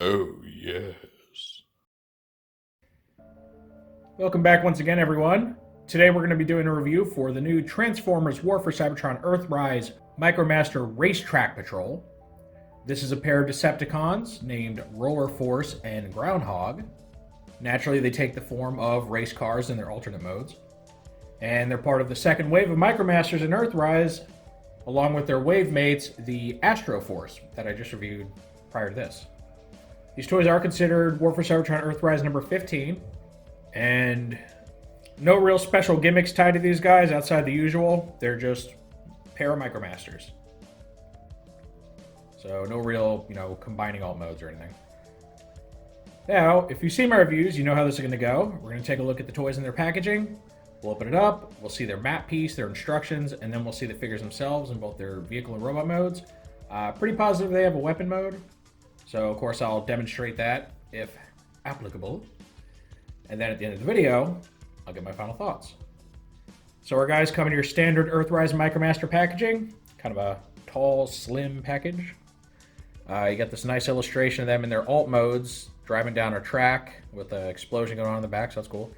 Oh, yes. Welcome back once again, everyone. Today we're going to be doing a review for the new Transformers War for Cybertron Earthrise Micromaster Racetrack Patrol. This is a pair of Decepticons named Roller Force and Groundhog. Naturally, they take the form of race cars in their alternate modes. And they're part of the second wave of Micromasters in Earthrise, along with their wave mates, the Astro Force, that I just reviewed prior to this. These toys are considered War for Cybertron Earthrise number 15, and no real special gimmicks tied to these guys outside the usual. They're just pair of Micromasters. So no real, combining alt modes or anything. Now, if you've seen my reviews, you know how this is going to go. We're going to take a look at the toys and their packaging. We'll open it up, we'll see their map piece, their instructions, and then we'll see the figures themselves in both their vehicle and robot modes. Pretty positive they have a weapon mode. So, of course, I'll demonstrate that if applicable. And then at the end of the video, I'll get my final thoughts. So our guys come in your standard Earthrise Micromaster packaging. Kind of a tall, slim package. You got this nice illustration of them in their alt modes, driving down a track with an explosion going on in the back, so that's cool.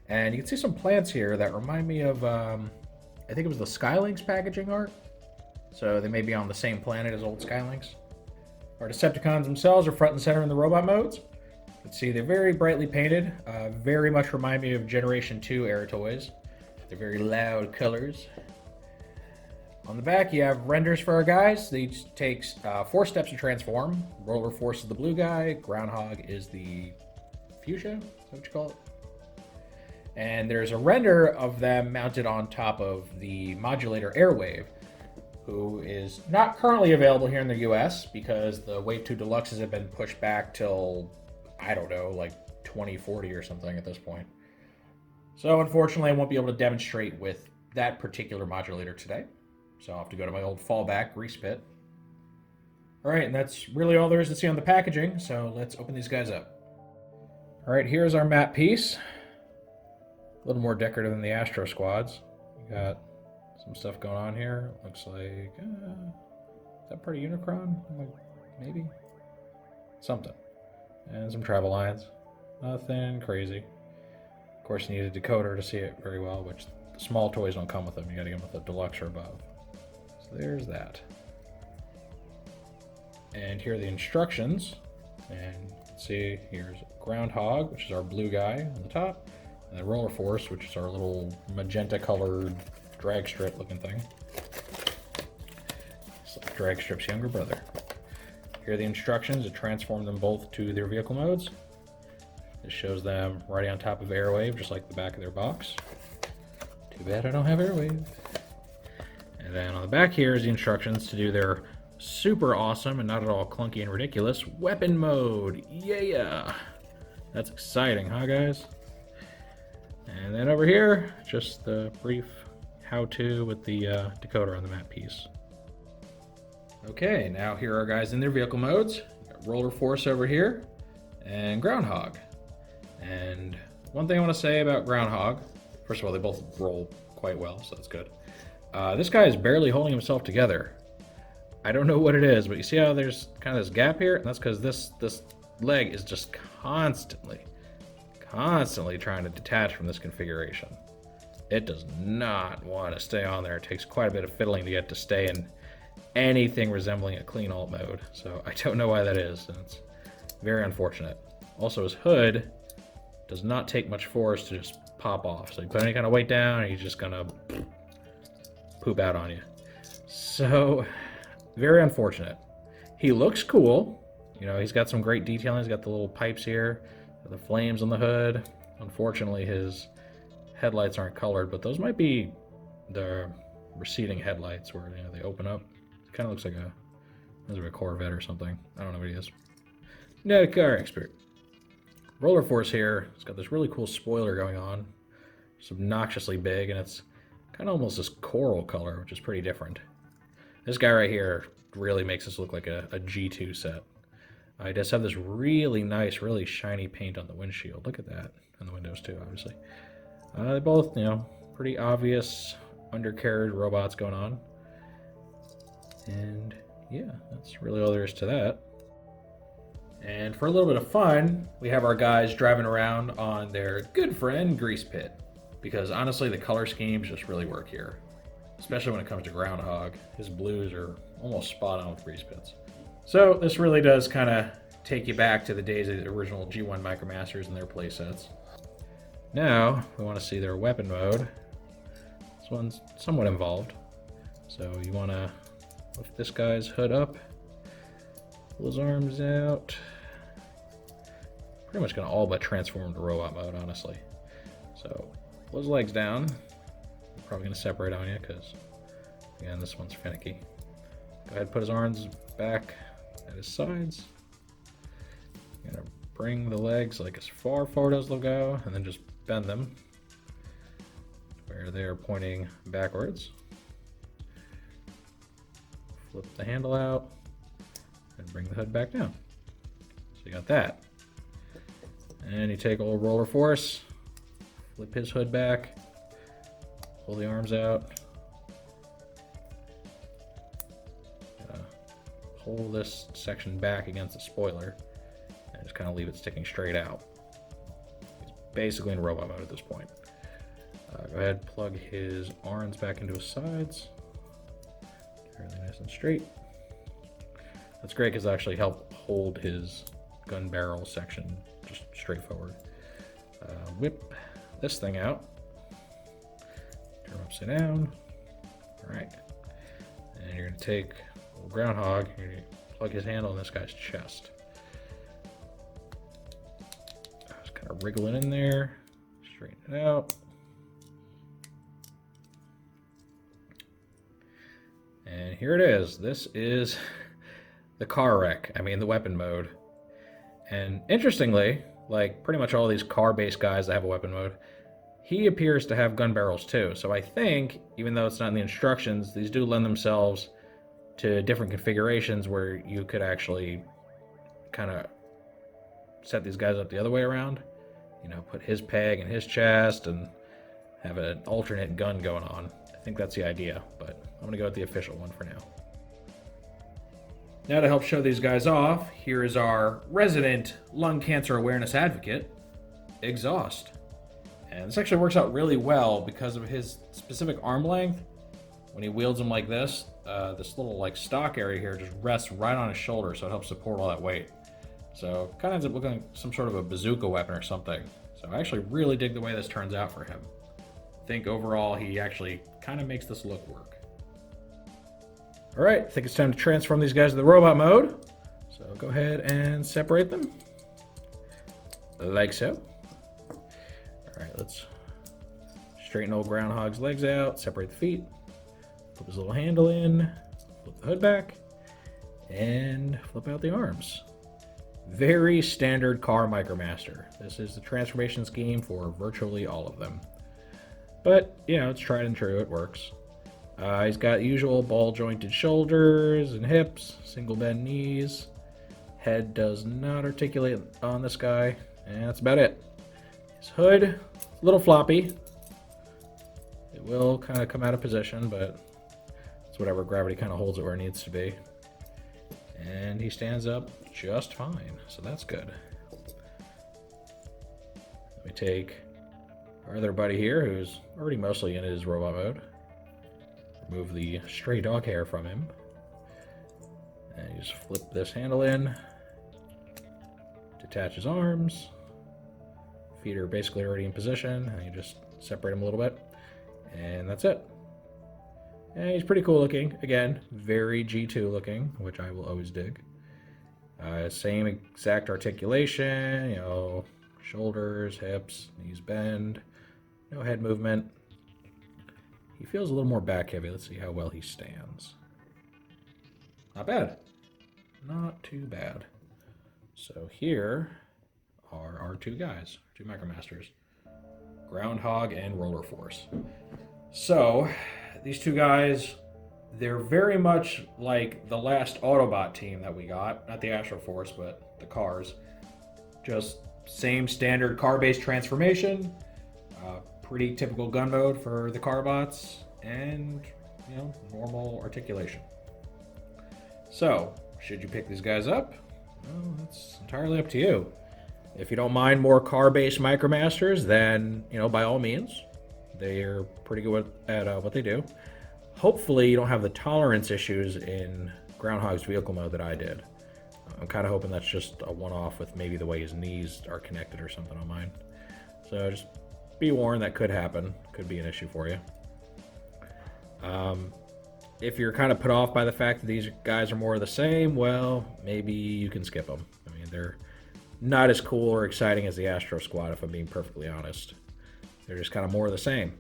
And you can see some plants here that remind me of, I think it was the Skylinks packaging art. So they may be on the same planet as old Skylinks. Our Decepticons themselves are front and center in the robot modes. Let's see, they're very brightly painted. Very much remind me of Generation 2 era toys. They're very loud colors. On the back, you have renders for our guys. They each takes 4 steps to transform. Roller Force is the blue guy. Groundhog is the fuchsia. Is that what you call it? And there's a render of them mounted on top of the modulator Airwave, who is not currently available here in the US because the Wave 2 Deluxes have been pushed back till, I don't know, like 2040 or something at this point. So unfortunately, I won't be able to demonstrate with that particular modulator today. So I'll have to go to my old fallback, Grease Pit. All right, and that's really all there is to see on the packaging, so let's open these guys up. All right, here's our map piece. A little more decorative than the Astro Squads. We got some stuff going on here. Looks like, is that part of Unicron? Maybe? Something. And some travel lines. Nothing crazy. Of course, you need a decoder to see it very well, which the small toys don't come with them. You gotta get them with a deluxe or above. So there's that. And here are the instructions. And see, here's Groundhog, which is our blue guy on the top. And the Roller Force, which is our little magenta colored drag strip looking thing. It's like drag strip's younger brother. Here are the instructions to transform them both to their vehicle modes. This shows them riding on top of Airwave, just like the back of their box. Too bad I don't have Airwave. And then on the back here is the instructions to do their super awesome and not at all clunky and ridiculous weapon mode. Yeah! That's exciting, huh guys? And then over here, just the brief how-to with the decoder on the map piece. Okay, now here are guys in their vehicle modes. Got Roller Force over here, and Groundhog. And one thing I want to say about Groundhog, first of all, they both roll quite well, so that's good. This guy is barely holding himself together. I don't know what it is, but you see how there's kind of this gap here? And that's because this leg is just constantly trying to detach from this configuration. It does not want to stay on there. It takes quite a bit of fiddling to get to stay in anything resembling a clean alt mode. So I don't know why that is, and it's very unfortunate. Also, his hood does not take much force to just pop off. So you put any kind of weight down, and he's just gonna poop out on you. So, very unfortunate. He looks cool. He's got some great detailing. He's got the little pipes here, the flames on the hood. Unfortunately, his headlights aren't colored, but those might be the receding headlights where they open up. It kind of looks like a Corvette or something. I don't know what he is. Not a car expert. Roller Force here, it's got this really cool spoiler going on. It's obnoxiously big, and it's kind of almost this coral color, which is pretty different. This guy right here really makes this look like a G2 set. It does have this really nice, really shiny paint on the windshield. Look at that. And the windows too, obviously. They both, pretty obvious undercarriage robots going on. And yeah, that's really all there is to that. And for a little bit of fun, we have our guys driving around on their good friend Grease Pit. Because honestly, the color schemes just really work here. Especially when it comes to Groundhog. His blues are almost spot on with Grease Pits. So this really does kind of take you back to the days of the original G1 Micromasters and their playsets. Now, we want to see their weapon mode. This one's somewhat involved. So you want to lift this guy's hood up, pull his arms out. Pretty much going to all but transform to robot mode, honestly. So, pull his legs down. I'm probably going to separate on you because, again, this one's finicky. Go ahead and put his arms back at his sides. You're going to bring the legs like as far forward as they'll go, and then just bend them where they're pointing backwards. Flip the handle out and bring the hood back down. So you got that. And you take old roller force, flip his hood back, pull the arms out. Pull this section back against the spoiler and just kind of leave it sticking straight out. He's basically in robot mode at this point. Go ahead, plug his arms back into his sides. Fairly nice and straight. That's great because it actually helped hold his gun barrel section just straight forward. Whip this thing out. Turn him upside down. Alright. And you're going to take a little Groundhog, you're going to plug his handle in this guy's chest. Just kind of wriggle it in there. Straighten it out. And here it is. This is the car wreck. I mean, the weapon mode. And interestingly, like pretty much all these car-based guys that have a weapon mode, he appears to have gun barrels too. So I think, even though it's not in the instructions, these do lend themselves to different configurations where you could actually kind of set these guys up the other way around. You know, put his peg in his chest and have an alternate gun going on. I think that's the idea, but I'm going to go with the official one for now. Now to help show these guys off, here is our resident lung cancer awareness advocate, Exhaust. And this actually works out really well because of his specific arm length. When he wields them like this little like stock area here just rests right on his shoulder, so it helps support all that weight. So it kind of ends up looking like some sort of a bazooka weapon or something. So I actually really dig the way this turns out for him. I think overall he actually kind of makes this look work. Alright, I think it's time to transform these guys to the robot mode. So go ahead and separate them. Like so. Alright, let's straighten old Groundhog's legs out, separate the feet, flip his little handle in, flip the hood back, and flip out the arms. Very standard car Micromaster. This is the transformation scheme for virtually all of them. But, you know, it's tried and true, it works. He's got usual ball-jointed shoulders and hips, single bend knees. Head does not articulate on this guy, and that's about it. His hood, a little floppy. It will kind of come out of position, but it's whatever, gravity kind of holds it where it needs to be. And he stands up just fine, so that's good. Let me take our other buddy here, who's already mostly in his robot mode. Remove the stray dog hair from him. And you just flip this handle in. Detach his arms. Feet are basically already in position, and you just separate them a little bit. And that's it. And he's pretty cool looking. Again, very G2 looking, which I will always dig. Same exact articulation, you know, shoulders, hips, knees bend, no head movement. He feels a little more back heavy. Let's see how well he stands. Not bad. Not too bad. So here are our two guys, two Micromasters, Groundhog and Roller Force. So these two guys, they're very much like the last Autobot team that we got. Not the Astro Force, but the cars. Just same standard car-based transformation. Pretty typical gun mode for the Carbots, and, you know, normal articulation. So, should you pick these guys up? Well, that's entirely up to you. If you don't mind more car-based Micromasters, then, by all means. They're pretty good at what they do. Hopefully you don't have the tolerance issues in Groundhog's vehicle mode that I did. I'm kind of hoping that's just a one-off with maybe the way his knees are connected or something on mine. So just be warned, that could happen. Could be an issue for you. If you're kind of put off by the fact that these guys are more of the same, well, maybe you can skip them. I mean, they're not as cool or exciting as the Astro Squad, if I'm being perfectly honest. They're just kind of more of the same.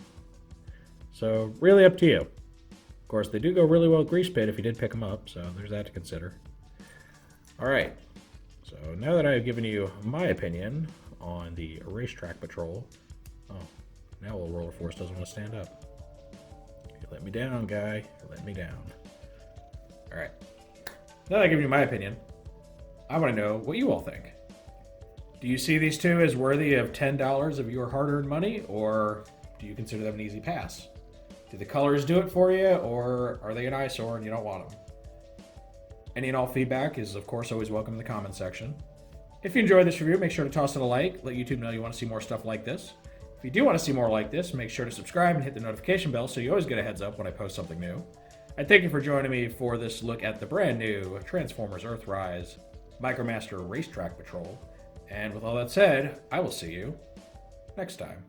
So, really up to you. Of course, they do go really well with Grease Pit if you did pick them up, so there's that to consider. Alright, so now that I've given you my opinion on the Racetrack Patrol... Oh, now old Roller Force doesn't want to stand up. You let me down, guy. You let me down. Alright. Now that I've given you my opinion, I want to know what you all think. Do you see these two as worthy of $10 of your hard-earned money, or do you consider them an easy pass? Do the colors do it for you, or are they an eyesore and you don't want them? Any and all feedback is, of course, always welcome in the comment section. If you enjoyed this review, make sure to toss it a like. Let YouTube know you want to see more stuff like this. If you do want to see more like this, make sure to subscribe and hit the notification bell so you always get a heads up when I post something new. And thank you for joining me for this look at the brand new Transformers Earthrise Micromaster Racetrack Patrol. And with all that said, I will see you next time.